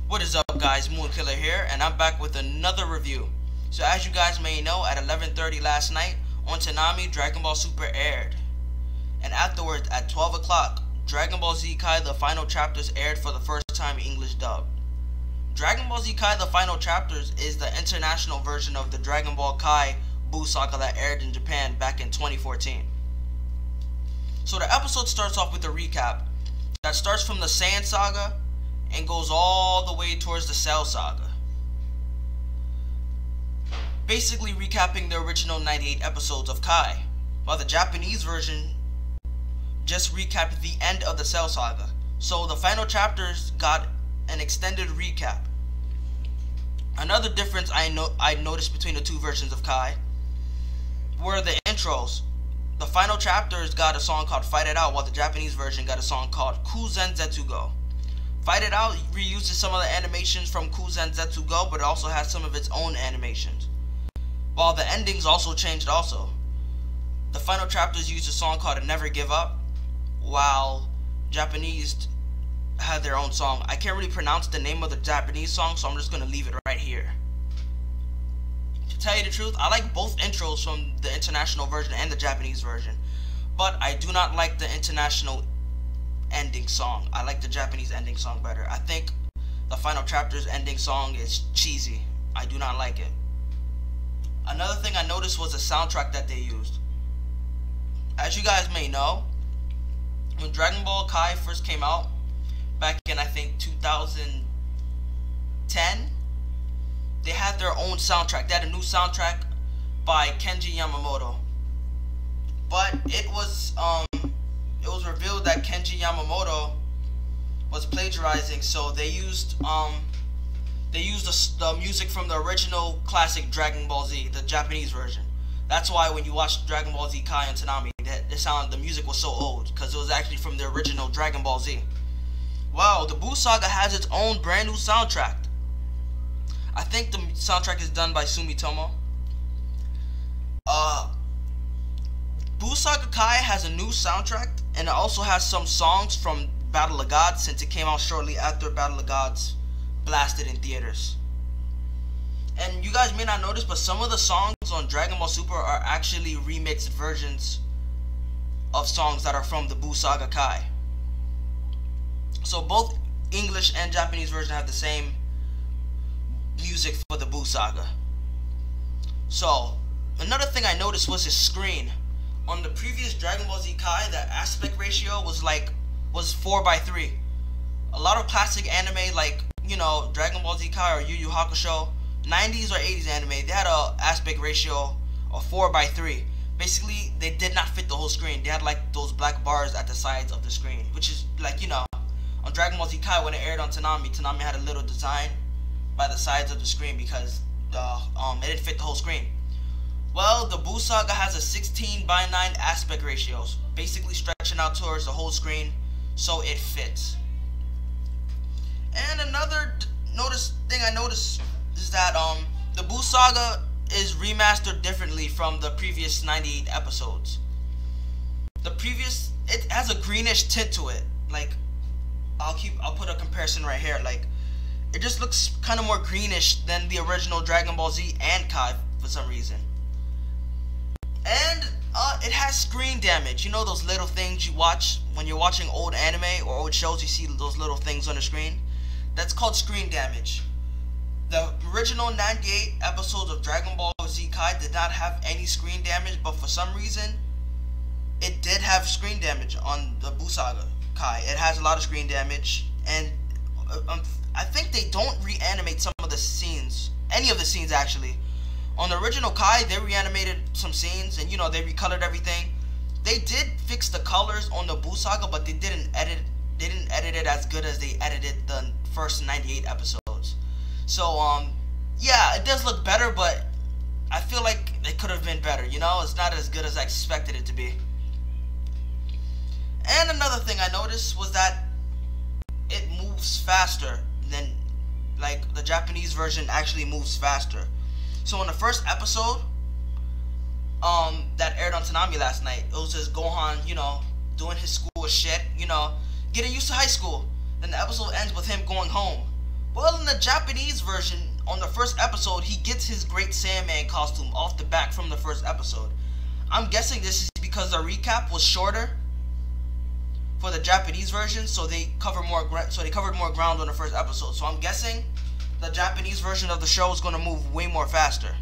What is up, guys? Moonkiller here, and I'm back with another review. So as you guys may know, at 11:30 last night on Toonami, Dragon Ball Super aired, and afterwards at 12 o'clock, Dragon Ball Z Kai The Final Chapters aired for the first time English dub. Dragon Ball Z Kai The Final Chapters is the international version of the Dragon Ball Kai Buu saga that aired in Japan back in 2014. So the episode starts off with a recap that starts from the Saiyan Saga and goes all the way towards the Cell Saga, basically recapping the original 98 episodes of Kai, while the Japanese version just recapped the end of the Cell Saga. So the final chapters got an extended recap. Another difference I noticed between the two versions of Kai were the intros. The final chapters got a song called Fight It Out, while the Japanese version got a song called Kuzen Zetsu Go. Fight It Out reuses some of the animations from Kuzen Zetsu Go, but it also has some of its own animations, while the endings also changed also. The final chapters used a song called Never Give Up, while Japanese had their own song. I can't really pronounce the name of the Japanese song, so I'm just going to leave it right here. To tell you the truth, I like both intros from the international version and the Japanese version, but I do not like the international ending song. I like the Japanese ending song better. I think the final chapter's ending song is cheesy. I do not like it. Another thing I noticed was the soundtrack that they used. As you guys may know, when Dragon Ball Kai first came out back in, I think, 2010, they had their own soundtrack. They had a new soundtrack by Kenji Yamamoto, but it was revealed that Kenji Yamamoto was plagiarizing, so they used the music from the original classic Dragon Ball Z, the Japanese version. That's why when you watch Dragon Ball Z Kai on Toonami, the music was so old, because it was actually from the original Dragon Ball Z. Wow, the Buu Saga has its own brand new soundtrack. I think the soundtrack is done by Sumitomo. Buu Saga Kai has a new soundtrack, and it also has some songs from Battle of Gods, since it came out shortly after Battle of Gods blasted in theaters. And you guys may not notice, but some of the songs on Dragon Ball Super are actually remixed versions of songs that are from the Buu Saga Kai. So both English and Japanese version have the same music for the Buu Saga. So another thing I noticed was his screen. On the previous Dragon Ball Z Kai, the aspect ratio was 4:3. A lot of classic anime, like, you know, Dragon Ball Z Kai or Yu Yu Hakusho, 90s or 80s anime, they had a aspect ratio of 4:3. Basically, they did not fit the whole screen. They had like those black bars at the sides of the screen, which is like, you know, on Dragon Ball Z Kai, when it aired on Toonami, Toonami had a little design by the sides of the screen because it didn't fit the whole screen. Well, the Buu Saga has a 16:9 aspect ratios, basically stretching out towards the whole screen, so it fits. And another thing I noticed is that the Buu Saga is remastered differently from the previous 98 episodes. It has a greenish tint to it. Like, I'll put a comparison right here. Like, it just looks kind of more greenish than the original Dragon Ball Z and Kai for some reason. And it has screen damage. You know those little things you watch when you're watching old anime or old shows, you see those little things on the screen? That's called screen damage. The original 98 episodes of Dragon Ball Z Kai did not have any screen damage, but for some reason, it did have screen damage on the Buu Saga Kai. It has a lot of screen damage, and I think they don't reanimate some of the scenes, any of the scenes actually. On the original Kai, they reanimated some scenes, and, you know, they recolored everything. They did fix the colors on the Buu Saga, but they didn't edit it as good as they edited the first 98 episodes. So yeah, it does look better, but I feel like it could have been better, you know? It's not as good as I expected it to be. And another thing I noticed was that it moves faster than, like, the Japanese version actually moves faster. So in the first episode that aired on Toonami last night, it was just Gohan, you know, doing his school shit, you know, getting used to high school. Then the episode ends with him going home. Well, in the Japanese version, on the first episode, he gets his Great Saiyaman costume off the back from the first episode. I'm guessing this is because the recap was shorter for the Japanese version, so they covered more ground on the first episode. So I'm guessing the Japanese version of the show is going to move way more faster.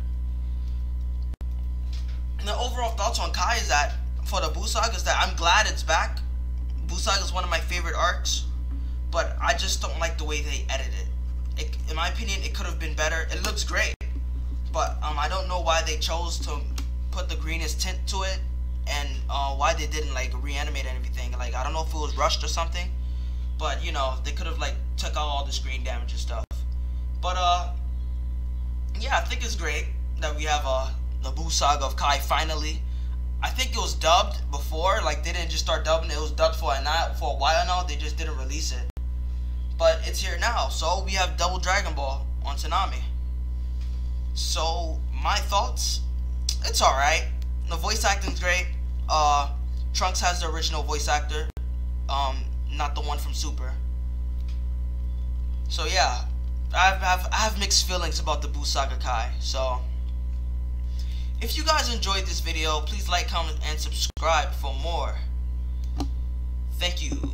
And the overall thoughts on Kai is that for the Buu Saga is that I'm glad it's back. Buu Saga is one of my favorite arcs, but I just don't like the way they edited it. In my opinion, it could have been better. It looks great, but I don't know why they chose to put the greenest tint to it, and why they didn't like reanimate and everything. Like, I don't know if it was rushed or something, but you know, they could have like took out all the screen damage and stuff. But yeah, I think it's great that we have the Buu Saga of Kai finally. I think it was dubbed before, like they didn't just start dubbing it. It was dubbed for a while now. They just didn't release it, but it's here now. So we have Double Dragon Ball on Toonami. So my thoughts, it's alright. The voice acting's great. Trunks has the original voice actor, not the one from Super. So yeah, I have mixed feelings about the Buu Saga Kai. So if you guys enjoyed this video, please like, comment, and subscribe for more. Thank you.